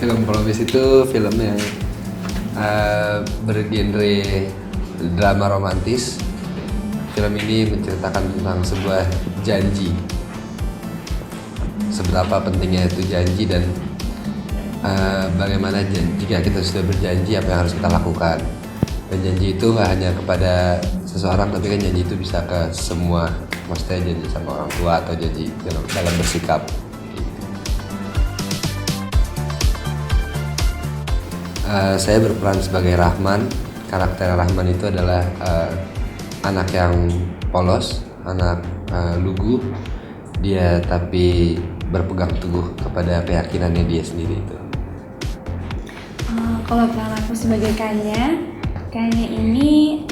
Film Promise itu film yang bergenre drama romantis. Film ini menceritakan tentang sebuah janji, seberapa pentingnya itu janji dan bagaimana jika kita sudah berjanji apa yang harus kita lakukan. Dan janji itu nggak hanya kepada seseorang, tapi kan janji itu bisa ke semua, maksudnya janji sama orang tua atau janji dalam bersikap. Saya berperan sebagai Rahman. Karakter Rahman itu adalah anak yang polos, anak lugu. Dia tapi berpegang teguh kepada keyakinannya dia sendiri itu. Kalau peran aku sebagai Kanya ini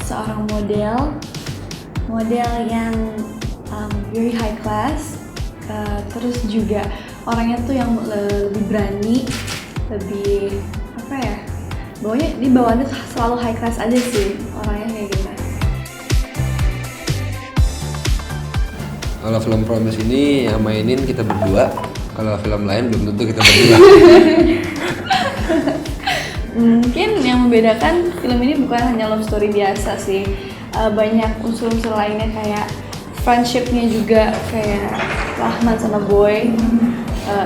seorang model yang very high class, terus juga orangnya tuh yang lebih berani, lebih apa ya, bawaannya selalu high class aja sih orangnya kayak gitu. Kalau film Promise ini yang mainin kita berdua, kalau film lain belum tentu kita berdua. Mungkin yang membedakan film ini bukan hanya love story biasa sih, banyak unsur-unsur lainnya kayak friendshipnya juga, kayak Rahman sama Boy,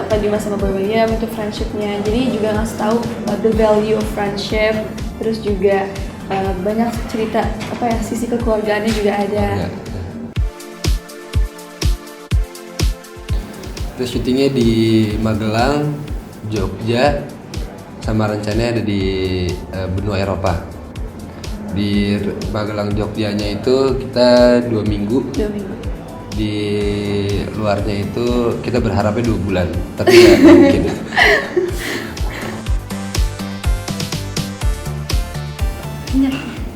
tadi Mas sama Boy William itu friendshipnya, jadi juga ngasih tahu the value of friendship, terus juga banyak cerita sisi kekeluargaannya juga ada. Ya. Terus syutingnya di Magelang, Jogja, sama rencananya ada di benua Eropa. Di Magelang Jogjanya itu kita 2 minggu. Di luarnya itu kita berharapnya 2 bulan, tapi nggak mungkin.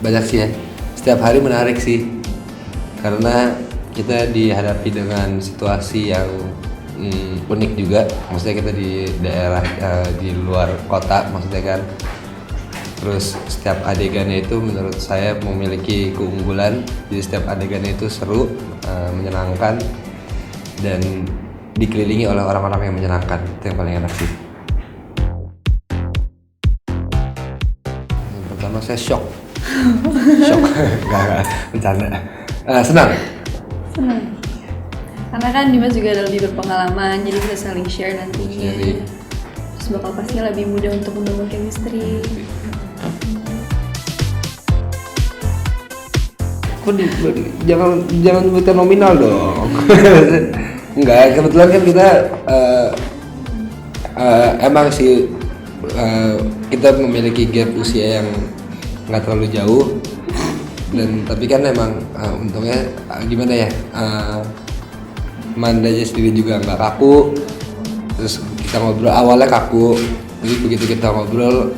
Banyak sih ya. Setiap hari menarik sih, karena kita dihadapi dengan situasi yang unik juga. Maksudnya kita di daerah di luar kota, maksudnya kan. Terus setiap adegannya itu menurut saya memiliki keunggulan. Jadi setiap adegannya itu seru, menyenangkan, dan dikelilingi oleh orang-orang yang menyenangkan. Itu yang paling enak sih. Yang pertama saya shock. Enggak, bercanda. Senang. Karena kan Dimas juga lebih berpengalaman, jadi bisa saling share nantinya. Terus bakal pasti lebih mudah untuk membangun chemistry. Jangan sebutkan nominal dong. Enggak, kebetulan kan kita emang sih kita memiliki gap usia yang nggak terlalu jauh, dan tapi kan emang untungnya gimana ya, Mandanya sendiri juga nggak kaku. Terus kita ngobrol awalnya kaku, jadi begitu kita ngobrol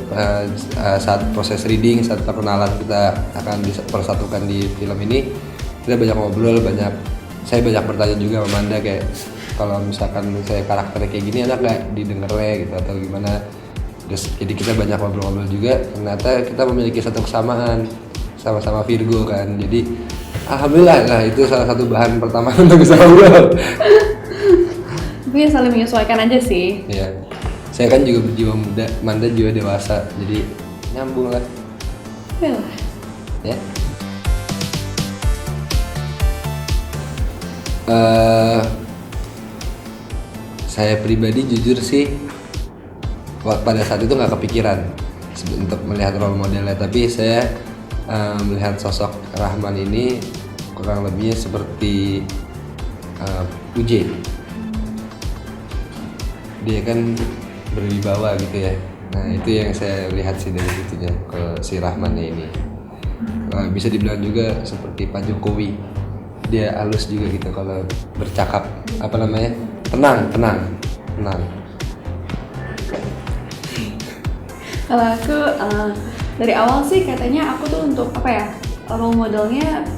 saat proses reading, saat perkenalan kita akan dipersatukan di film ini, kita banyak ngobrol, saya banyak bertanya juga sama Manda, kayak kalau misalkan saya karakternya kayak gini enak nggak didengarnya gitu atau gimana. Terus jadi kita banyak ngobrol-ngobrol juga, ternyata kita memiliki satu kesamaan, sama-sama Virgo kan. Jadi alhamdulillah lah, itu salah satu bahan pertama untuk bisa ngobrol. Tapi ya saling menyesuaikan aja sih. Iya, saya kan juga berjiwa muda, Manda juga dewasa, jadi nyambung lah. Ya. Saya pribadi jujur sih, pada saat itu nggak kepikiran untuk melihat role modelnya, tapi saya melihat sosok Rahman ini kurang lebihnya seperti UJ. Dia kan berwibawa gitu ya. Nah itu yang saya lihat sih dari situnya ke si Rahmannya ini. Bisa dibilang juga seperti Pak Jokowi. Dia halus juga gitu kalau bercakap, tenang. Kalau aku dari awal sih katanya aku tuh untuk role modelnya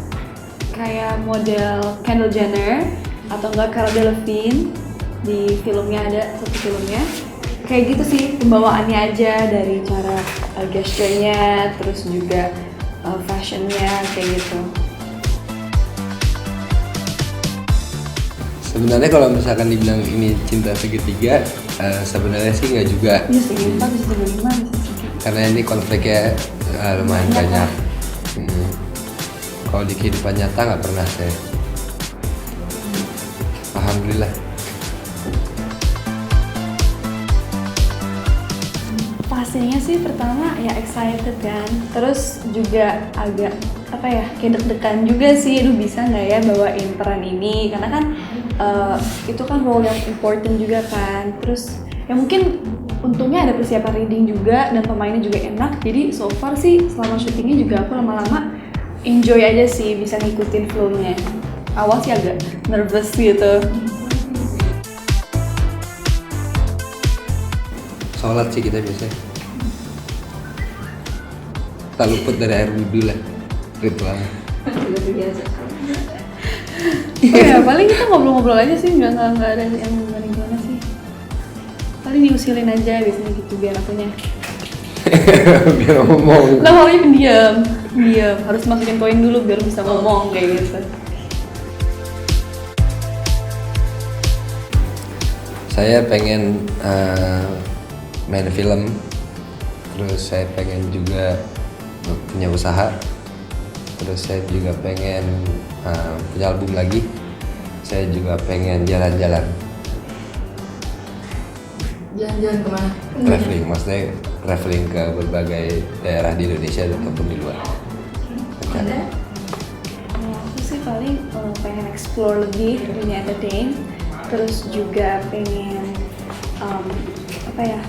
kayak model Kendall Jenner atau enggak Cara Delevingne. Di filmnya ada satu filmnya kayak gitu sih, pembawaannya aja, dari cara gesturnya, terus juga fashionnya kayak gitu. Sebenarnya kalau misalkan dibilang ini cinta segitiga, sebenarnya sih nggak juga. Iya segi 4 bisa segi 5 bisa segi. Karena ini konfliknya lumayan banyak. Kalau di kehidupan nyata nggak pernah saya. Alhamdulillah. Pastinya sih pertama ya excited kan, terus juga agak apa ya kayak deg-degan juga sih, aduh bisa nggak ya bawain peran ini, karena kan itu kan role yang important juga kan. Terus ya mungkin untungnya ada persiapan reading juga dan pemainnya juga enak, jadi so far sih selama syutingnya juga aku lama-lama enjoy aja sih, bisa ngikutin flow-nya. Awal sih agak nervous gitu. Sholat sih kita biasanya. Tak luput dari air wudhu lah ritualnya. Luar biasa. Oh ya, paling kita ngobrol-ngobrol aja sih, nggak ada yang gimana sih. Paling diusilin aja biasanya gitu biar akunya. Biar ngomong. Lah maunya pendiam, harus masukin poin dulu biar bisa ngomong kayak gitu. Saya pengen main film, terus saya pengen juga punya usaha, terus saya juga pengen punya album lagi, saya juga pengen jalan-jalan. Jalan-jalan kemana? Traveling, maksudnya traveling ke berbagai daerah di Indonesia ataupun di luar. Ada? Nah, aku sih paling pengen explore lebih dunia entertain, terus juga pengen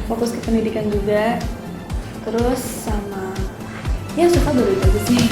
fokus ke pendidikan juga, terus sama ya suka dulu itu aja sih.